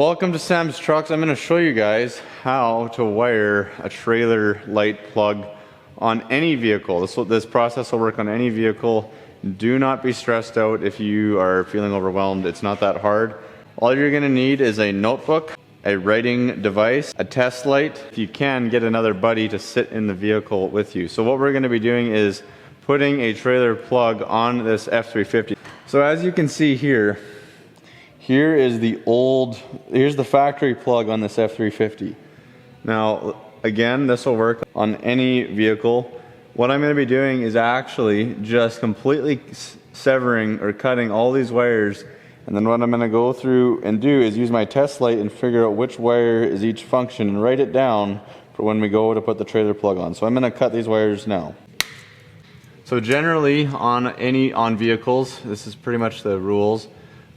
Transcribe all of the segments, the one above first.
Welcome to Sam's Trucks. I'm going to show you guys how to wire a trailer light plug on any vehicle. This process will work on any vehicle. Do not be stressed out if you are feeling overwhelmed. It's not that hard. All you're going to need is a notebook, a writing device, a test light. If you can, get another buddy to sit in the vehicle with you. So what we're going to be doing is putting a trailer plug on this F350. So as you can see here, here's the factory plug on this F350. Now, again, this will work on any vehicle. What I'm going to be doing is actually just completely severing or cutting all these wires, and then what I'm going to go through and do is use my test light and figure out which wire is each function and write it down for when we go to put the trailer plug on. So I'm going to cut these wires now. So generally on vehicles, this is pretty much the rules.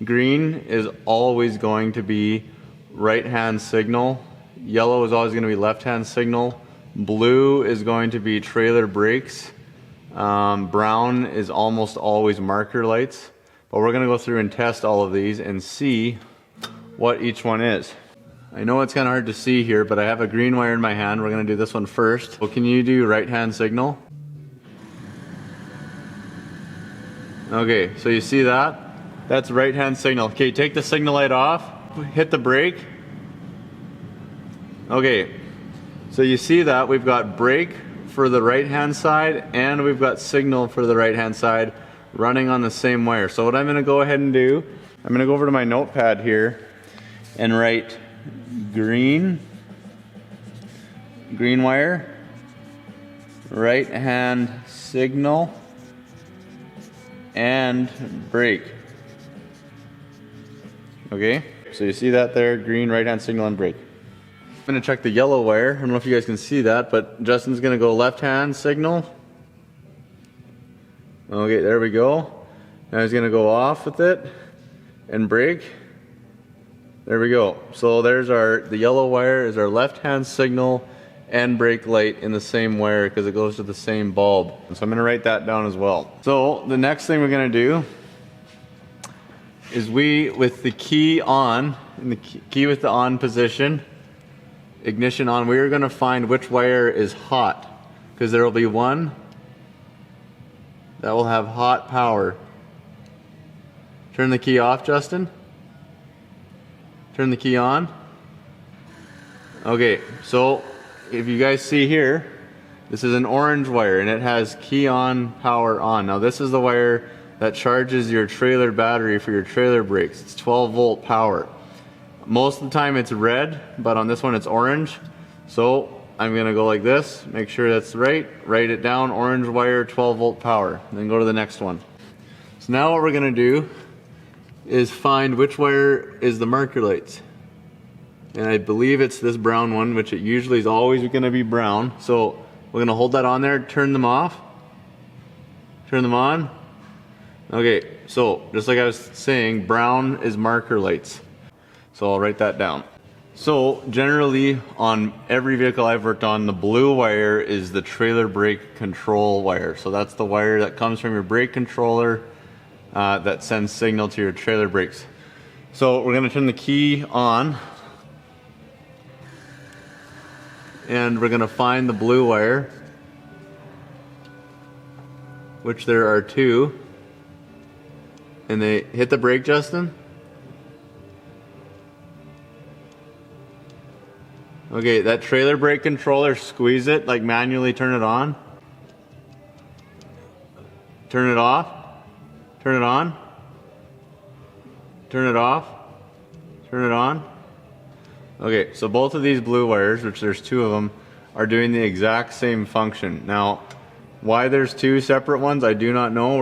Green is always going to be right-hand signal. Yellow is always going to be left-hand signal. Blue is going to be trailer brakes. Brown is almost always marker lights. But we're going to go through and test all of these and see what each one is. I know it's kind of hard to see here, but I have a green wire in my hand. We're going to do this one first. Well, can you do right-hand signal? Okay, so you see that? That's right-hand signal. Okay, take the signal light off, hit the brake. Okay, so you see that we've got brake for the right-hand side and we've got signal for the right-hand side running on the same wire. So what I'm going to go ahead and do, I'm going to go over to my notepad here and write green wire, right-hand signal, and brake. Okay, so you see that there, green, right-hand signal, and brake. I'm going to check the yellow wire. I don't know if you guys can see that, but Justin's going to go left-hand signal. Okay, there we go. Now he's going to go off with it and brake. There we go. So there's the yellow wire is our left-hand signal and brake light in the same wire because it goes to the same bulb. So I'm going to write that down as well. So the next thing we're going to do is with the key on, in the key with the on position, ignition on, we are going to find which wire is hot, because there will be one that will have hot power. Turn the key off, Justin. Turn the key on. Okay, so if you guys see here, this is an orange wire and it has key on, power on. Now this is the wire that charges your trailer battery for your trailer brakes. It's 12 volt power. Most of the time it's red, but on this one it's orange. So I'm gonna go like this, make sure that's right, write it down, orange wire, 12 volt power, and then go to the next one. So now what we're gonna do is find which wire is the marker lights. And I believe it's this brown one, which it usually is always gonna be brown. So we're gonna hold that on there, turn them off, turn them on. Okay, so just like I was saying, brown is marker lights. So I'll write that down. So generally on every vehicle I've worked on, the blue wire is the trailer brake control wire. So that's the wire that comes from your brake controller that sends signal to your trailer brakes. So we're gonna turn the key on and we're gonna find the blue wire, which there are two. And they hit the brake, Justin. Okay, that trailer brake controller, squeeze it, like manually turn it on. Turn it off. Turn it on. Turn it off. Turn it on. Okay, so both of these blue wires, which there's two of them, are doing the exact same function. Now, why there's two separate ones, I do not know.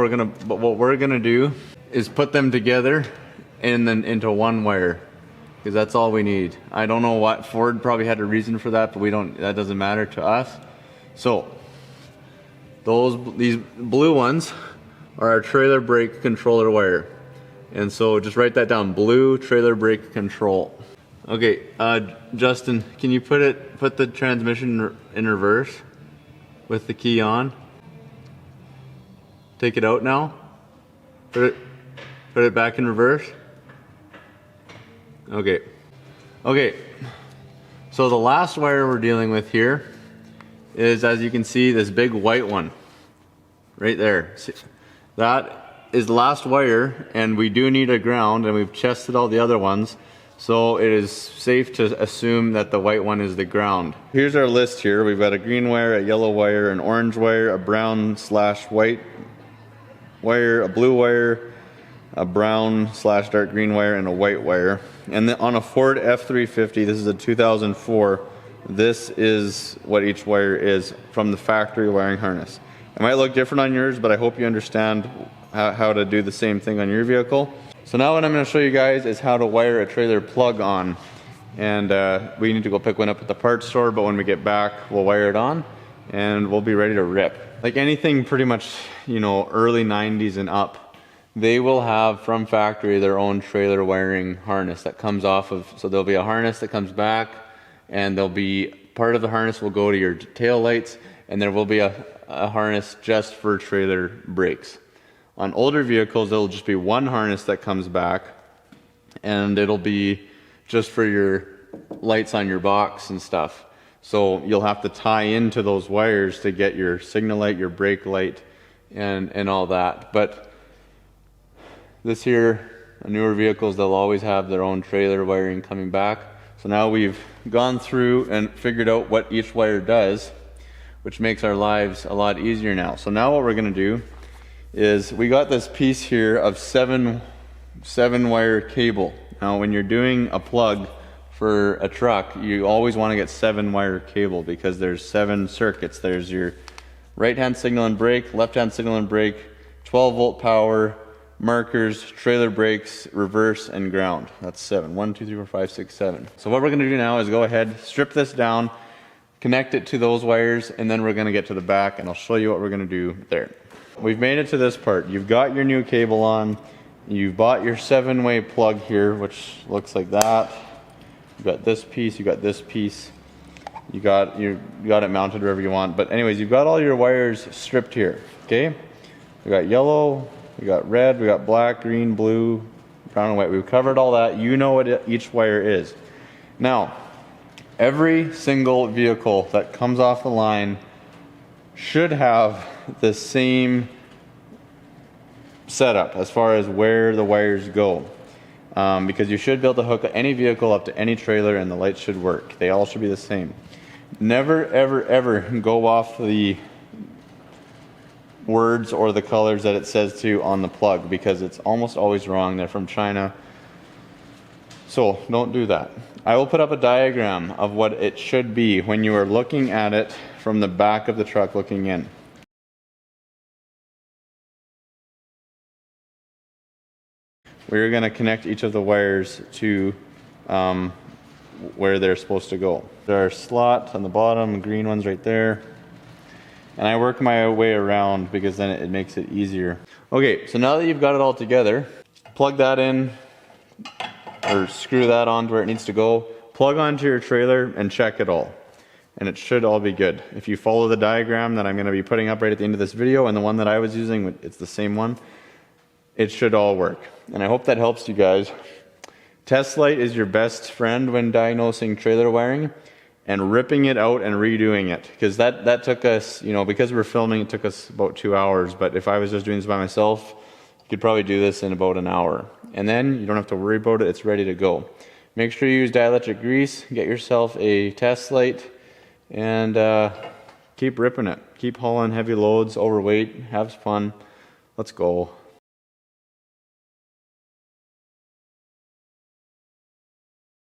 But what we're gonna do is put them together and then into one wire, because that's all we need. I don't know what, Ford probably had a reason for that, but that doesn't matter to us. So these blue ones are our trailer brake controller wire. And so just write that down, blue trailer brake control. Okay, Justin, can you put the transmission in reverse with the key on? Take it out now. Put it back in reverse. Okay. Okay, so the last wire we're dealing with here is, as you can see, this big white one right there. See, that is the last wire, and we do need a ground, and we've tested all the other ones, so it is safe to assume that the white one is the ground. Here's our list here. We've got a green wire, a yellow wire, an orange wire, a brown/white wire, a blue wire, a brown/dark green wire, and a white wire. And then on a Ford F350, this is a 2004, this is what each wire is from the factory wiring harness. It might look different on yours, but I hope you understand how to do the same thing on your vehicle. So now what I'm going to show you guys is how to wire a trailer plug on. And we need to go pick one up at the parts store, but when we get back, we'll wire it on and we'll be ready to rip. Like anything pretty much, you know, early 90s and up, they will have from factory their own trailer wiring harness that comes off of, so there'll be a harness that comes back, and there'll be part of the harness will go to your tail lights, and there will be a harness just for trailer brakes. On older vehicles, there'll just be one harness that comes back, and it'll be just for your lights on your box and stuff. So you'll have to tie into those wires to get your signal light, your brake light, and all that. But this here, newer vehicles, they'll always have their own trailer wiring coming back. So now we've gone through and figured out what each wire does, which makes our lives a lot easier now. So now what we're going to do is we got this piece here of seven wire cable. Now when you're doing a plug for a truck, you always want to get 7 wire cable because there's 7 circuits. There's your right hand signal and brake, left hand signal and brake, 12 volt power, markers, trailer brakes, reverse, and ground. That's 7. 1, 2, 3, 4, 5, 6, 7. So what we're going to do now is go ahead, strip this down, connect it to those wires, and then we're going to get to the back and I'll show you what we're going to do there. We've made it to this part. You've got your new cable on. You've bought your 7-way plug here, which looks like that. You got this piece, you got this piece. You got it mounted wherever you want. But anyways, you've got all your wires stripped here. Okay? We got yellow, we got red, we got black, green, blue, brown, and white. We've covered all that. You know what each wire is. Now, every single vehicle that comes off the line should have the same setup as far as where the wires go. Because you should be able to hook any vehicle up to any trailer and the lights should work. They all should be the same. Never, ever, ever go off the words or the colors that it says to on the plug because it's almost always wrong. They're from China. So don't do that. I will put up a diagram of what it should be when you are looking at it from the back of the truck looking in. We're going to connect each of the wires to where they're supposed to go. There are slots on the bottom, green ones right there. And I work my way around because then it makes it easier. Okay, so now that you've got it all together, plug that in or screw that on to where it needs to go. Plug onto your trailer and check it all. And it should all be good. If you follow the diagram that I'm going to be putting up right at the end of this video and the one that I was using, it's the same one, it should all work. And I hope that helps you guys. Test light is your best friend when diagnosing trailer wiring and ripping it out and redoing it. Because that took us, you know, because we're filming, it took us about 2 hours. But if I was just doing this by myself, you could probably do this in about an hour. And then you don't have to worry about it, it's ready to go. Make sure you use dielectric grease, get yourself a test light, and keep ripping it. Keep hauling heavy loads, overweight, have fun. Let's go.